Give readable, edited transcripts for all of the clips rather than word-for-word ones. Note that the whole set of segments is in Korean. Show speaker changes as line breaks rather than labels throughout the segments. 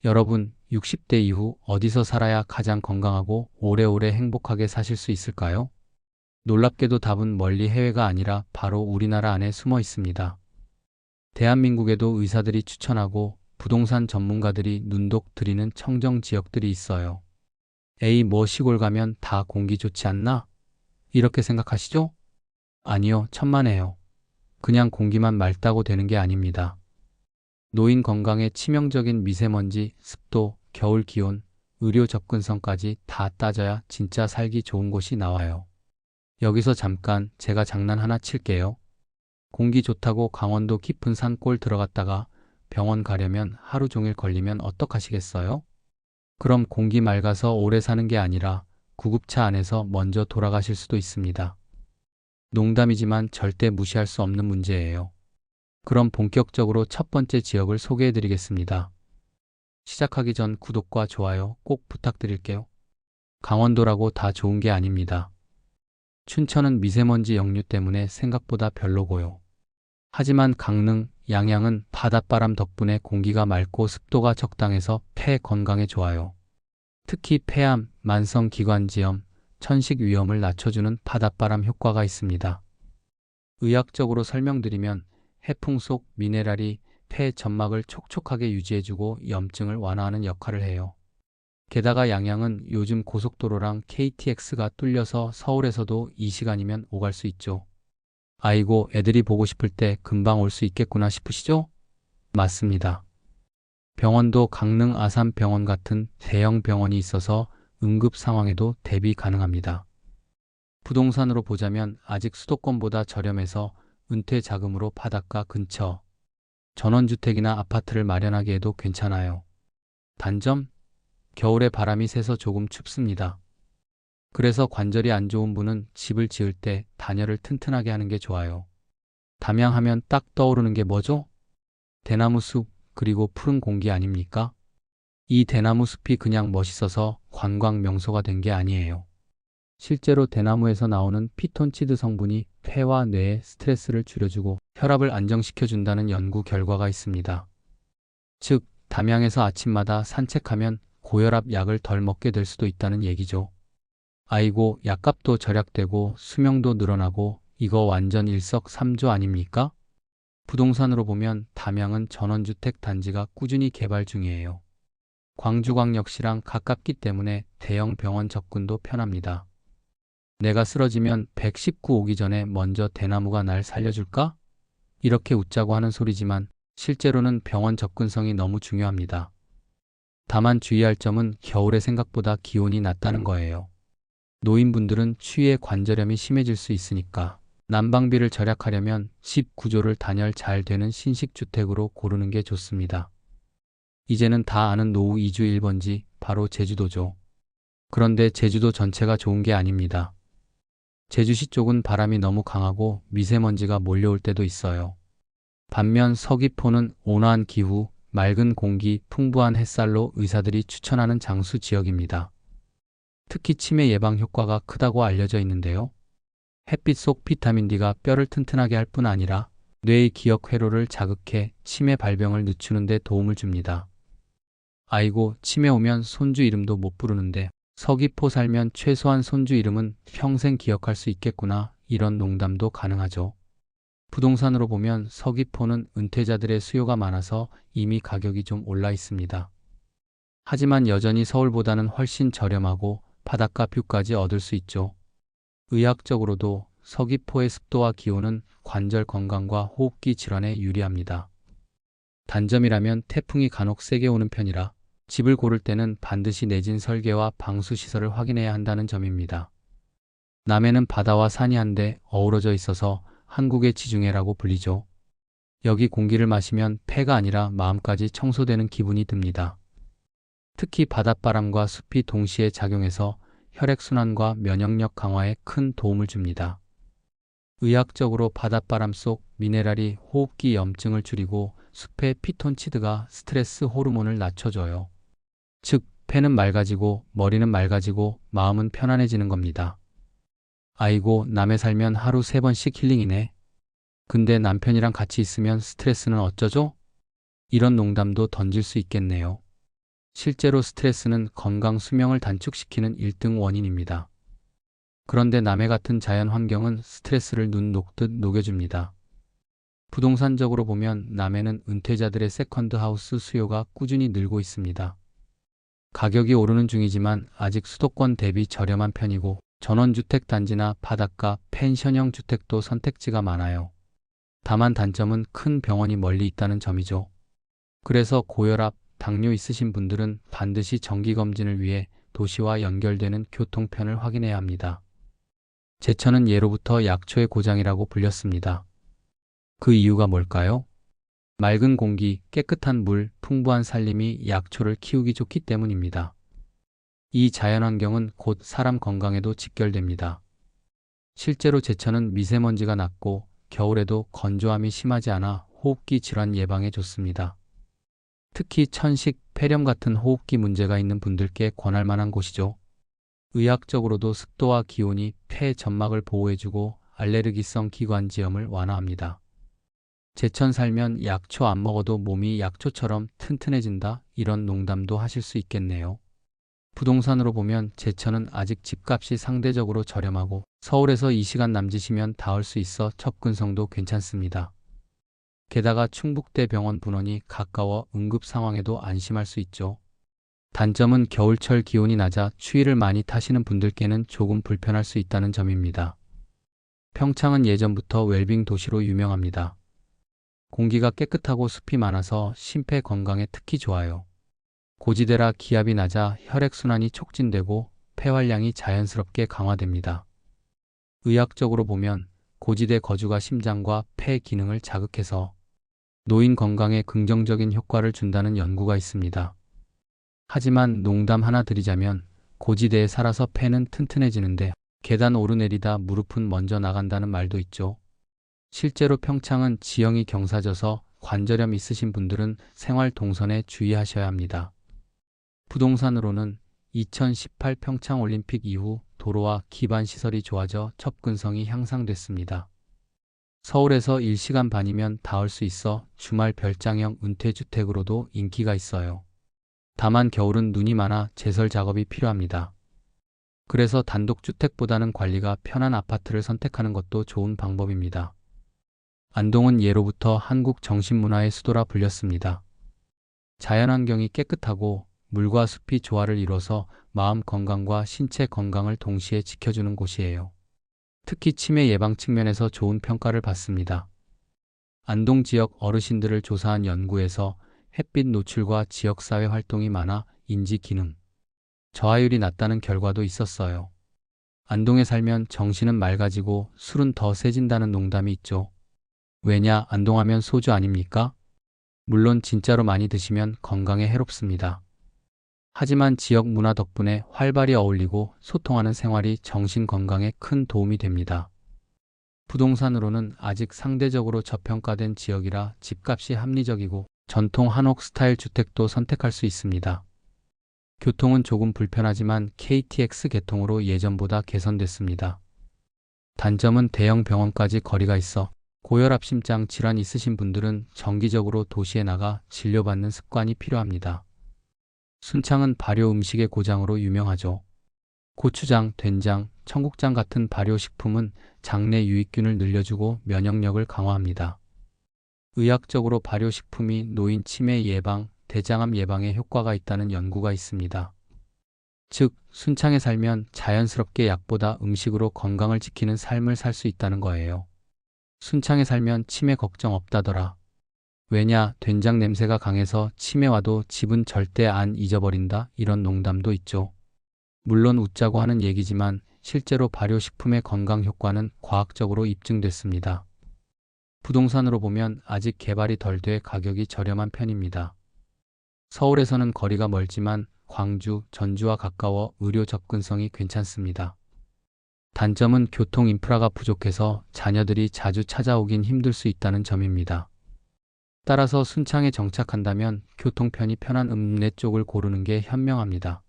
여러분, 60대 이후 어디서 살아야 가장 건강하고 오래오래 행복하게 사실 수 있을까요? 놀랍게도 답은 멀리 해외가 아니라 바로 우리나라 안에 숨어 있습니다. 대한민국에도 의사들이 추천하고 부동산 전문가들이 눈독 들이는 청정 지역들이 있어요. 에이, 뭐 시골 가면 다 공기 좋지 않나? 이렇게 생각하시죠? 아니요, 천만에요. 그냥 공기만 맑다고 되는 게 아닙니다. 노인 건강에 치명적인 미세먼지, 습도, 겨울 기온, 의료 접근성까지 다 따져야 진짜 살기 좋은 곳이 나와요. 여기서 잠깐 제가 장난 하나 칠게요. 공기 좋다고 강원도 깊은 산골 들어갔다가 병원 가려면 하루 종일 걸리면 어떡하시겠어요? 그럼 공기 맑아서 오래 사는 게 아니라 구급차 안에서 먼저 돌아가실 수도 있습니다. 농담이지만 절대 무시할 수 없는 문제예요. 그럼 본격적으로 첫 번째 지역을 소개해 드리겠습니다. 시작하기 전 구독과 좋아요 꼭 부탁드릴게요. 강원도라고 다 좋은 게 아닙니다. 춘천은 미세먼지 역류 때문에 생각보다 별로고요. 하지만 강릉, 양양은 바닷바람 덕분에 공기가 맑고 습도가 적당해서 폐 건강에 좋아요. 특히 폐암, 만성기관지염, 천식 위험을 낮춰주는 바닷바람 효과가 있습니다. 의학적으로 설명드리면 해풍 속 미네랄이 폐 점막을 촉촉하게 유지해주고 염증을 완화하는 역할을 해요. 게다가 양양은 요즘 고속도로랑 KTX가 뚫려서 서울에서도 이 시간이면 오갈 수 있죠. 아이고, 애들이 보고 싶을 때 금방 올 수 있겠구나 싶으시죠? 맞습니다. 병원도 강릉 아산병원 같은 대형 병원이 있어서 응급 상황에도 대비 가능합니다. 부동산으로 보자면 아직 수도권보다 저렴해서 은퇴 자금으로 바닷가 근처 전원주택이나 아파트를 마련하기에도 괜찮아요. 단점? 겨울에 바람이 세서 조금 춥습니다. 그래서 관절이 안 좋은 분은 집을 지을 때 단열을 튼튼하게 하는 게 좋아요. 담양하면 딱 떠오르는 게 뭐죠? 대나무 숲, 그리고 푸른 공기 아닙니까? 이 대나무 숲이 그냥 멋있어서 관광 명소가 된 게 아니에요. 실제로 대나무에서 나오는 피톤치드 성분이 폐와 뇌의 스트레스를 줄여주고 혈압을 안정시켜준다는 연구 결과가 있습니다. 즉, 담양에서 아침마다 산책하면 고혈압 약을 덜 먹게 될 수도 있다는 얘기죠. 아이고, 약값도 절약되고 수명도 늘어나고 이거 완전 일석삼조 아닙니까? 부동산으로 보면 담양은 전원주택 단지가 꾸준히 개발 중이에요. 광주광역시랑 가깝기 때문에 대형 병원 접근도 편합니다. 내가 쓰러지면 119 오기 전에 먼저 대나무가 날 살려줄까? 이렇게 웃자고 하는 소리지만 실제로는 병원 접근성이 너무 중요합니다. 다만 주의할 점은 겨울에 생각보다 기온이 낮다는 거예요. 노인분들은 추위에 관절염이 심해질 수 있으니까 난방비를 절약하려면 집 구조를 단열 잘 되는 신식주택으로 고르는 게 좋습니다. 이제는 다 아는 노후 이주 1번지 바로 제주도죠. 그런데 제주도 전체가 좋은 게 아닙니다. 제주시 쪽은 바람이 너무 강하고 미세먼지가 몰려올 때도 있어요. 반면 서귀포는 온화한 기후, 맑은 공기, 풍부한 햇살로 의사들이 추천하는 장수 지역입니다. 특히 치매 예방 효과가 크다고 알려져 있는데요. 햇빛 속 비타민 D가 뼈를 튼튼하게 할 뿐 아니라 뇌의 기억 회로를 자극해 치매 발병을 늦추는 데 도움을 줍니다. 아이고, 치매 오면 손주 이름도 못 부르는데 서귀포 살면 최소한 손주 이름은 평생 기억할 수 있겠구나, 이런 농담도 가능하죠. 부동산으로 보면 서귀포는 은퇴자들의 수요가 많아서 이미 가격이 좀 올라 있습니다. 하지만 여전히 서울보다는 훨씬 저렴하고 바닷가 뷰까지 얻을 수 있죠. 의학적으로도 서귀포의 습도와 기온은 관절 건강과 호흡기 질환에 유리합니다. 단점이라면 태풍이 간혹 세게 오는 편이라 집을 고를 때는 반드시 내진 설계와 방수 시설을 확인해야 한다는 점입니다. 남해는 바다와 산이 한데 어우러져 있어서 한국의 지중해라고 불리죠. 여기 공기를 마시면 폐가 아니라 마음까지 청소되는 기분이 듭니다. 특히 바닷바람과 숲이 동시에 작용해서 혈액순환과 면역력 강화에 큰 도움을 줍니다. 의학적으로 바닷바람 속 미네랄이 호흡기 염증을 줄이고 숲의 피톤치드가 스트레스 호르몬을 낮춰줘요. 즉, 폐는 맑아지고 머리는 맑아지고 마음은 편안해지는 겁니다. 아이고, 남해 살면 하루 3번씩 힐링이네. 근데 남편이랑 같이 있으면 스트레스는 어쩌죠? 이런 농담도 던질 수 있겠네요. 실제로 스트레스는 건강 수명을 단축시키는 1등 원인입니다. 그런데 남해 같은 자연 환경은 스트레스를 눈 녹듯 녹여줍니다. 부동산적으로 보면 남해는 은퇴자들의 세컨드 하우스 수요가 꾸준히 늘고 있습니다. 가격이 오르는 중이지만 아직 수도권 대비 저렴한 편이고 전원주택 단지나 바닷가 펜션형 주택도 선택지가 많아요. 다만 단점은 큰 병원이 멀리 있다는 점이죠. 그래서 고혈압, 당뇨 있으신 분들은 반드시 정기검진을 위해 도시와 연결되는 교통편을 확인해야 합니다. 제천은 예로부터 약초의 고장이라고 불렸습니다. 그 이유가 뭘까요? 맑은 공기, 깨끗한 물, 풍부한 산림이 약초를 키우기 좋기 때문입니다. 이 자연환경은 곧 사람 건강에도 직결됩니다. 실제로 제천은 미세먼지가 낮고 겨울에도 건조함이 심하지 않아 호흡기 질환 예방에 좋습니다. 특히 천식, 폐렴 같은 호흡기 문제가 있는 분들께 권할 만한 곳이죠. 의학적으로도 습도와 기온이 폐 점막을 보호해주고 알레르기성 기관지염을 완화합니다. 제천 살면 약초 안 먹어도 몸이 약초처럼 튼튼해진다, 이런 농담도 하실 수 있겠네요. 부동산으로 보면 제천은 아직 집값이 상대적으로 저렴하고 서울에서 2시간 남짓이면 닿을 수 있어 접근성도 괜찮습니다. 게다가 충북대병원 분원이 가까워 응급 상황에도 안심할 수 있죠. 단점은 겨울철 기온이 낮아 추위를 많이 타시는 분들께는 조금 불편할 수 있다는 점입니다. 평창은 예전부터 웰빙 도시로 유명합니다. 공기가 깨끗하고 숲이 많아서 심폐 건강에 특히 좋아요. 고지대라 기압이 낮아 혈액순환이 촉진되고 폐활량이 자연스럽게 강화됩니다. 의학적으로 보면 고지대 거주가 심장과 폐 기능을 자극해서 노인 건강에 긍정적인 효과를 준다는 연구가 있습니다. 하지만 농담 하나 드리자면 고지대에 살아서 폐는 튼튼해지는데 계단 오르내리다 무릎은 먼저 나간다는 말도 있죠. 실제로 평창은 지형이 경사져서 관절염 있으신 분들은 생활 동선에 주의하셔야 합니다. 부동산으로는 2018 평창올림픽 이후 도로와 기반 시설이 좋아져 접근성이 향상됐습니다. 서울에서 1시간 반이면 닿을 수 있어 주말 별장형 은퇴주택으로도 인기가 있어요. 다만 겨울은 눈이 많아 제설 작업이 필요합니다. 그래서 단독주택보다는 관리가 편한 아파트를 선택하는 것도 좋은 방법입니다. 안동은 예로부터 한국 정신문화의 수도라 불렸습니다. 자연환경이 깨끗하고 물과 숲이 조화를 이뤄서 마음 건강과 신체 건강을 동시에 지켜주는 곳이에요. 특히 치매 예방 측면에서 좋은 평가를 받습니다. 안동 지역 어르신들을 조사한 연구에서 햇빛 노출과 지역사회 활동이 많아 인지 기능, 저하율이 낮다는 결과도 있었어요. 안동에 살면 정신은 맑아지고 술은 더 세진다는 농담이 있죠. 왜냐, 안동하면 소주 아닙니까? 물론 진짜로 많이 드시면 건강에 해롭습니다. 하지만 지역 문화 덕분에 활발히 어울리고 소통하는 생활이 정신 건강에 큰 도움이 됩니다. 부동산으로는 아직 상대적으로 저평가된 지역이라 집값이 합리적이고 전통 한옥 스타일 주택도 선택할 수 있습니다. 교통은 조금 불편하지만 KTX 개통으로 예전보다 개선됐습니다. 단점은 대형 병원까지 거리가 있어 고혈압 심장 질환 있으신 분들은 정기적으로 도시에 나가 진료받는 습관이 필요합니다. 순창은 발효 음식의 고장으로 유명하죠. 고추장, 된장, 청국장 같은 발효식품은 장내 유익균을 늘려주고 면역력을 강화합니다. 의학적으로 발효식품이 노인 치매 예방, 대장암 예방에 효과가 있다는 연구가 있습니다. 즉, 순창에 살면 자연스럽게 약보다 음식으로 건강을 지키는 삶을 살 수 있다는 거예요. 순창에 살면 치매 걱정 없다더라. 왜냐, 된장 냄새가 강해서 치매 와도 집은 절대 안 잊어버린다, 이런 농담도 있죠. 물론 웃자고 하는 얘기지만 실제로 발효식품의 건강 효과는 과학적으로 입증됐습니다. 부동산으로 보면 아직 개발이 덜 돼 가격이 저렴한 편입니다. 서울에서는 거리가 멀지만 광주, 전주와 가까워 의료 접근성이 괜찮습니다. 단점은 교통 인프라가 부족해서 자녀들이 자주 찾아오긴 힘들 수 있다는 점입니다. 따라서 순창에 정착한다면 교통편이 편한 읍내 쪽을 고르는 게 현명합니다.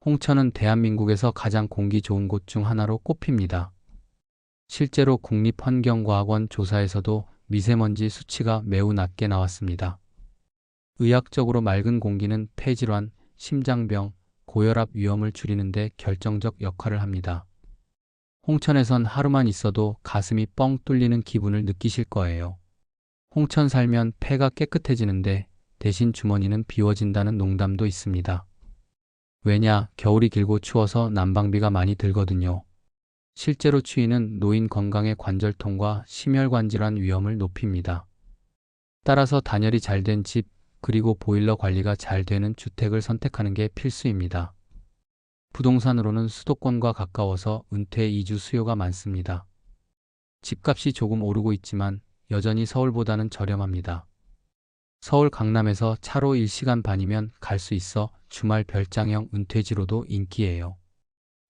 홍천은 대한민국에서 가장 공기 좋은 곳 중 하나로 꼽힙니다. 실제로 국립환경과학원 조사에서도 미세먼지 수치가 매우 낮게 나왔습니다. 의학적으로 맑은 공기는 폐질환, 심장병, 고혈압 위험을 줄이는 데 결정적 역할을 합니다. 홍천에선 하루만 있어도 가슴이 뻥 뚫리는 기분을 느끼실 거예요. 홍천 살면 폐가 깨끗해지는데 대신 주머니는 비워진다는 농담도 있습니다. 왜냐, 겨울이 길고 추워서 난방비가 많이 들거든요. 실제로 추위는 노인 건강의 관절통과 심혈관 질환 위험을 높입니다. 따라서 단열이 잘 된 집, 그리고 보일러 관리가 잘 되는 주택을 선택하는 게 필수입니다. 부동산으로는 수도권과 가까워서 은퇴 이주 수요가 많습니다. 집값이 조금 오르고 있지만 여전히 서울보다는 저렴합니다. 서울 강남에서 차로 1시간 반이면 갈 수 있어 주말 별장형 은퇴지로도 인기예요.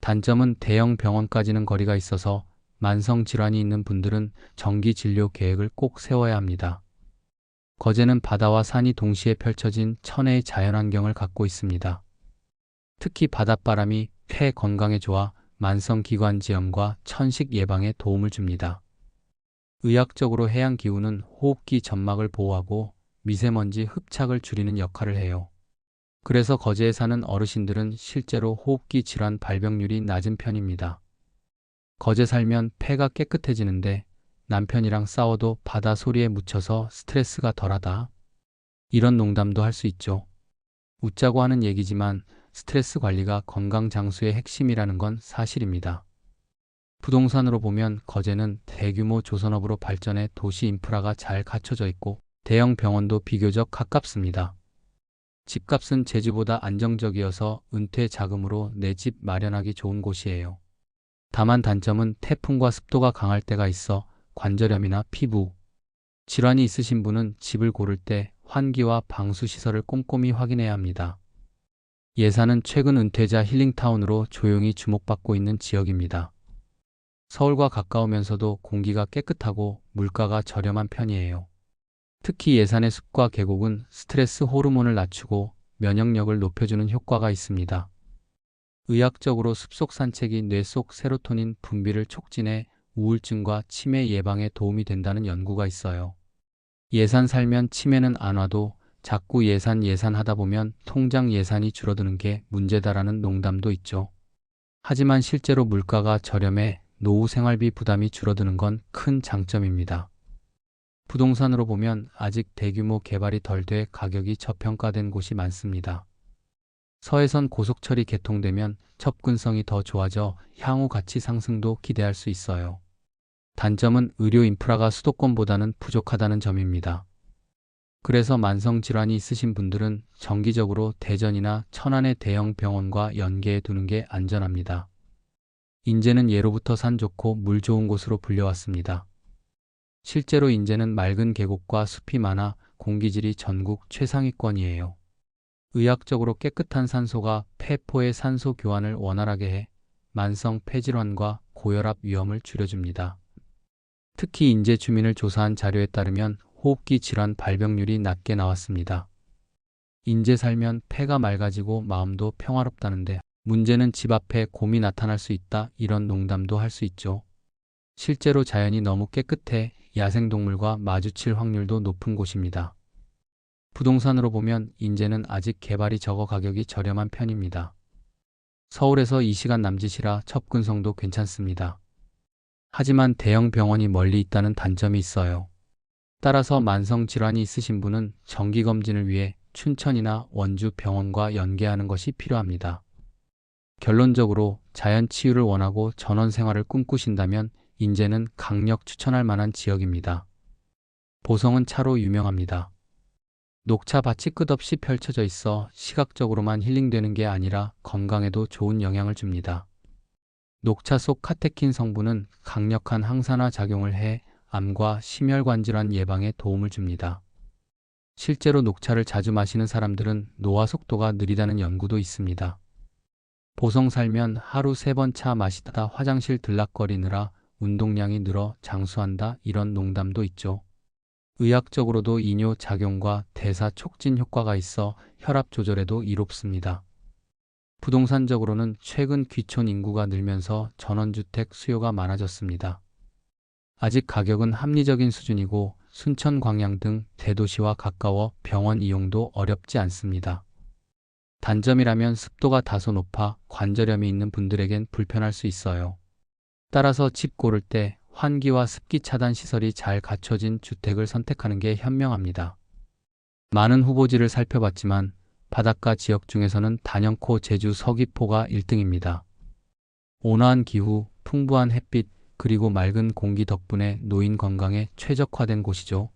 단점은 대형 병원까지는 거리가 있어서 만성질환이 있는 분들은 정기 진료 계획을 꼭 세워야 합니다. 거제는 바다와 산이 동시에 펼쳐진 천혜의 자연환경을 갖고 있습니다. 특히 바닷바람이 폐 건강에 좋아 만성기관지염과 천식 예방에 도움을 줍니다. 의학적으로 해양기후는 호흡기 점막을 보호하고 미세먼지 흡착을 줄이는 역할을 해요. 그래서 거제에 사는 어르신들은 실제로 호흡기 질환 발병률이 낮은 편입니다. 거제 살면 폐가 깨끗해지는데 남편이랑 싸워도 바다 소리에 묻혀서 스트레스가 덜하다. 이런 농담도 할 수 있죠. 웃자고 하는 얘기지만 스트레스 관리가 건강 장수의 핵심이라는 건 사실입니다. 부동산으로 보면 거제는 대규모 조선업으로 발전해 도시 인프라가 잘 갖춰져 있고 대형 병원도 비교적 가깝습니다. 집값은 제주보다 안정적이어서 은퇴 자금으로 내 집 마련하기 좋은 곳이에요. 다만 단점은 태풍과 습도가 강할 때가 있어 관절염이나 피부 질환이 있으신 분은 집을 고를 때 환기와 방수 시설을 꼼꼼히 확인해야 합니다. 예산은 최근 은퇴자 힐링타운으로 조용히 주목받고 있는 지역입니다. 서울과 가까우면서도 공기가 깨끗하고 물가가 저렴한 편이에요. 특히 예산의 숲과 계곡은 스트레스 호르몬을 낮추고 면역력을 높여주는 효과가 있습니다. 의학적으로 숲속 산책이 뇌 속 세로토닌 분비를 촉진해 우울증과 치매 예방에 도움이 된다는 연구가 있어요. 예산 살면 치매는 안 와도 자꾸 예산 하다 보면 통장 예산이 줄어드는 게 문제다라는 농담도 있죠. 하지만 실제로 물가가 저렴해 노후 생활비 부담이 줄어드는 건 큰 장점입니다. 부동산으로 보면 아직 대규모 개발이 덜 돼 가격이 저평가된 곳이 많습니다. 서해선 고속철이 개통되면 접근성이 더 좋아져 향후 가치 상승도 기대할 수 있어요. 단점은 의료 인프라가 수도권보다는 부족하다는 점입니다. 그래서 만성질환이 있으신 분들은 정기적으로 대전이나 천안의 대형 병원과 연계해 두는 게 안전합니다. 인제는 예로부터 산 좋고 물 좋은 곳으로 불려왔습니다. 실제로 인제는 맑은 계곡과 숲이 많아 공기질이 전국 최상위권이에요. 의학적으로 깨끗한 산소가 폐포의 산소 교환을 원활하게 해 만성 폐질환과 고혈압 위험을 줄여줍니다. 특히 인제 주민을 조사한 자료에 따르면 호흡기 질환 발병률이 낮게 나왔습니다. 인제 살면 폐가 맑아지고 마음도 평화롭다는데 문제는 집 앞에 곰이 나타날 수 있다 이런 농담도 할 수 있죠. 실제로 자연이 너무 깨끗해 야생동물과 마주칠 확률도 높은 곳입니다. 부동산으로 보면 인제는 아직 개발이 적어 가격이 저렴한 편입니다. 서울에서 2시간 남짓이라 접근성도 괜찮습니다. 하지만 대형 병원이 멀리 있다는 단점이 있어요. 따라서 만성질환이 있으신 분은 정기검진을 위해 춘천이나 원주 병원과 연계하는 것이 필요합니다. 결론적으로 자연 치유를 원하고 전원 생활을 꿈꾸신다면 인제는 강력 추천할 만한 지역입니다. 보성은 차로 유명합니다. 녹차밭이 끝없이 펼쳐져 있어 시각적으로만 힐링되는 게 아니라 건강에도 좋은 영향을 줍니다. 녹차 속 카테킨 성분은 강력한 항산화 작용을 해 암과 심혈관 질환 예방에 도움을 줍니다. 실제로 녹차를 자주 마시는 사람들은 노화 속도가 느리다는 연구도 있습니다. 보성 살면 하루 3번 차 마시다 화장실 들락거리느라 운동량이 늘어 장수한다 이런 농담도 있죠. 의학적으로도 이뇨 작용과 대사 촉진 효과가 있어 혈압 조절에도 이롭습니다. 부동산적으로는 최근 귀촌 인구가 늘면서 전원주택 수요가 많아졌습니다. 아직 가격은 합리적인 수준이고 순천 광양 등 대도시와 가까워 병원 이용도 어렵지 않습니다. 단점이라면 습도가 다소 높아 관절염이 있는 분들에겐 불편할 수 있어요. 따라서 집 고를 때 환기와 습기 차단 시설이 잘 갖춰진 주택을 선택하는 게 현명합니다. 많은 후보지를 살펴봤지만 바닷가 지역 중에서는 단연코 제주 서귀포가 1등입니다. 온화한 기후, 풍부한 햇빛, 그리고 맑은 공기 덕분에 노인 건강에 최적화된 곳이죠.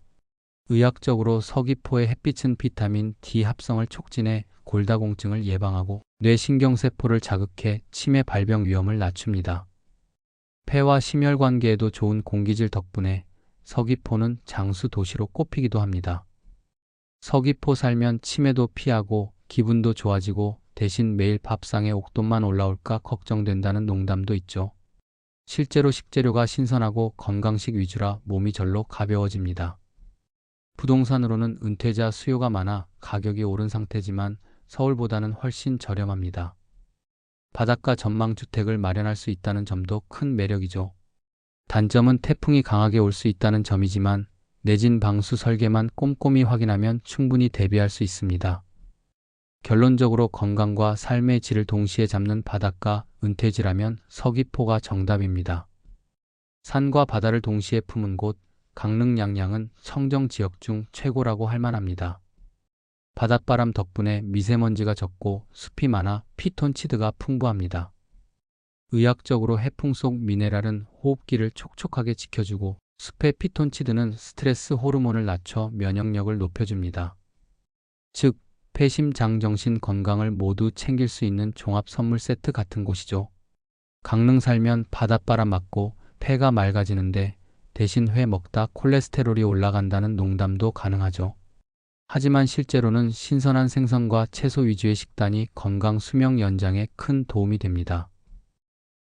의학적으로 서귀포의 햇빛은 비타민 D 합성을 촉진해 골다공증을 예방하고 뇌신경세포를 자극해 치매 발병 위험을 낮춥니다. 폐와 심혈관계에도 좋은 공기질 덕분에 서귀포는 장수 도시로 꼽히기도 합니다. 서귀포 살면 치매도 피하고 기분도 좋아지고 대신 매일 밥상에 옥돔만 올라올까 걱정된다는 농담도 있죠. 실제로 식재료가 신선하고 건강식 위주라 몸이 절로 가벼워집니다. 부동산으로는 은퇴자 수요가 많아 가격이 오른 상태지만 서울보다는 훨씬 저렴합니다. 바닷가 전망주택을 마련할 수 있다는 점도 큰 매력이죠. 단점은 태풍이 강하게 올 수 있다는 점이지만 내진 방수 설계만 꼼꼼히 확인하면 충분히 대비할 수 있습니다. 결론적으로 건강과 삶의 질을 동시에 잡는 바닷가 은퇴지라면 서귀포가 정답입니다. 산과 바다를 동시에 품은 곳 강릉 양양은 청정 지역 중 최고라고 할 만합니다. 바닷바람 덕분에 미세먼지가 적고 숲이 많아 피톤치드가 풍부합니다. 의학적으로 해풍 속 미네랄은 호흡기를 촉촉하게 지켜주고 숲의 피톤치드는 스트레스 호르몬을 낮춰 면역력을 높여줍니다. 즉, 폐심, 장, 정신 건강을 모두 챙길 수 있는 종합 선물 세트 같은 곳이죠. 강릉 살면 바닷바람 맞고 폐가 맑아지는데 대신 회 먹다 콜레스테롤이 올라간다는 농담도 가능하죠. 하지만 실제로는 신선한 생선과 채소 위주의 식단이 건강 수명 연장에 큰 도움이 됩니다.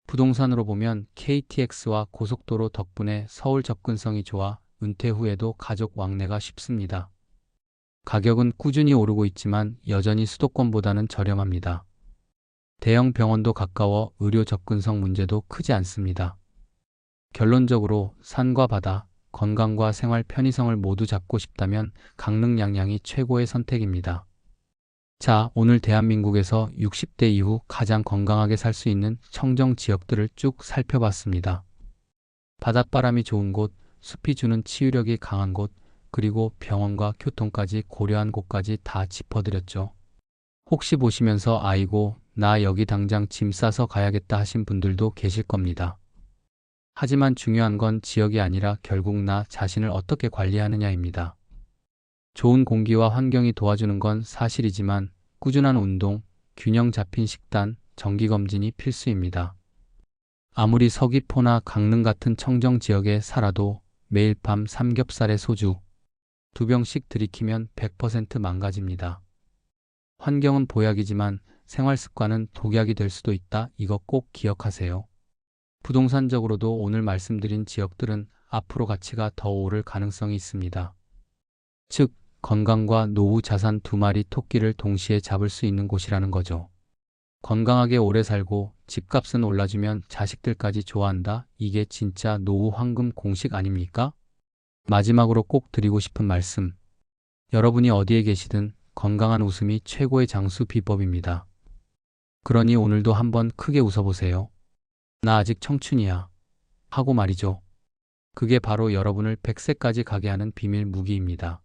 부동산으로 보면 KTX와 고속도로 덕분에 서울 접근성이 좋아 은퇴 후에도 가족 왕래가 쉽습니다. 가격은 꾸준히 오르고 있지만 여전히 수도권보다는 저렴합니다. 대형 병원도 가까워 의료 접근성 문제도 크지 않습니다. 결론적으로 산과 바다, 건강과 생활 편의성을 모두 잡고 싶다면 강릉 양양이 최고의 선택입니다. 자, 오늘 대한민국에서 60대 이후 가장 건강하게 살 수 있는 청정 지역들을 쭉 살펴봤습니다. 바닷바람이 좋은 곳, 숲이 주는 치유력이 강한 곳, 그리고 병원과 교통까지 고려한 곳까지 다 짚어드렸죠. 혹시 보시면서 아이고, 나 여기 당장 짐 싸서 가야겠다 하신 분들도 계실 겁니다. 하지만 중요한 건 지역이 아니라 결국 나 자신을 어떻게 관리하느냐입니다. 좋은 공기와 환경이 도와주는 건 사실이지만 꾸준한 운동, 균형 잡힌 식단, 정기검진이 필수입니다. 아무리 서귀포나 강릉 같은 청정 지역에 살아도 매일 밤 삼겹살에 소주 2병씩 들이키면 100% 망가집니다. 환경은 보약이지만 생활 습관은 독약이 될 수도 있다. 이거 꼭 기억하세요. 부동산적으로도 오늘 말씀드린 지역들은 앞으로 가치가 더 오를 가능성이 있습니다. 즉, 건강과 노후 자산 2마리 토끼를 동시에 잡을 수 있는 곳이라는 거죠. 건강하게 오래 살고 집값은 올라주면 자식들까지 좋아한다. 이게 진짜 노후 황금 공식 아닙니까? 마지막으로 꼭 드리고 싶은 말씀. 여러분이 어디에 계시든 건강한 웃음이 최고의 장수 비법입니다. 그러니 오늘도 한번 크게 웃어보세요. 나 아직 청춘이야. 하고 말이죠. 그게 바로 여러분을 100세까지 가게 하는 비밀 무기입니다.